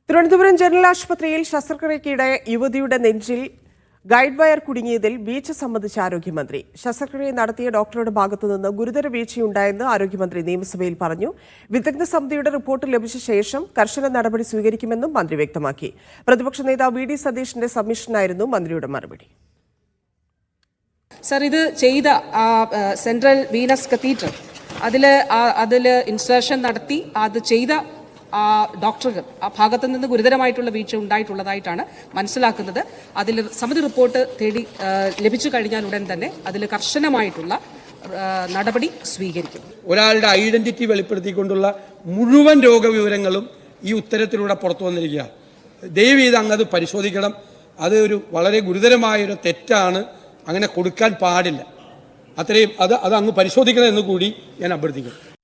Thiruvananthapuram general ആശുപത്രിയിൽ ശസ്ത്രക്രിയയ്ക്കിടെ യുവതിയുടെ നെഞ്ചിൽ ഗൈഡ് വയർ കുടുങ്ങിയതിൽ വീഴ്ച സംബന്ധിച്ച് ആരോഗ്യമന്ത്രി. ശസ്ത്രക്രിയ നടത്തിയ ഡോക്ടറുടെ ഭാഗത്തുനിന്ന് ഗുരുതര വീഴ്ചയുണ്ടായെന്ന് ആരോഗ്യമന്ത്രി നിയമസഭയിൽ പറഞ്ഞു. വിദഗ്ധ സമിതിയുടെ റിപ്പോർട്ട് ലഭിച്ച ശേഷം കർശന നടപടി സ്വീകരിക്കുമെന്നും മന്ത്രി വ്യക്തമാക്കി. പ്രതിപക്ഷ നേതാവ് വി ഡി സതീഷിന്റെ സബ്മിഷനായിരുന്നു മന്ത്രിയുടെ മറുപടി. സർ, ഇത് ചെയ്ത സെൻട്രൽ വീനസ് കത്തീഡ്രൽ അതിൽ ഇൻസേർഷൻ നടത്തി അത് ചെയ്ത ഡോക്ടർക്ക് ആ ഭാഗത്തു നിന്ന് ഗുരുതരമായിട്ടുള്ള വീഴ്ച ഉണ്ടായിട്ടുള്ളതായിട്ടാണ് മനസ്സിലാക്കുന്നത്. അതിൽ സമിതി റിപ്പോർട്ട് ലഭിച്ചു കഴിഞ്ഞാൽ ഉടൻ തന്നെ അതിൽ കർശനമായിട്ടുള്ള നടപടി സ്വീകരിക്കും. ഒരാളുടെ ഐഡന്റിറ്റി വെളിപ്പെടുത്തിക്കൊണ്ടുള്ള മുഴുവൻ രോഗവിവരങ്ങളും ഈ ഉത്തരത്തിലൂടെ പുറത്തു വന്നിരിക്കുക. ദയവ് ചെയ്ത് അങ്ങത് പരിശോധിക്കണം. അത് ഒരു വളരെ ഗുരുതരമായൊരു തെറ്റാണ്. അങ്ങനെ കൊടുക്കാൻ പാടില്ല. അത്രയും അത് അങ്ങ് പരിശോധിക്കണം എന്ന് കൂടി ഞാൻ അഭ്യർത്ഥിക്കുന്നു.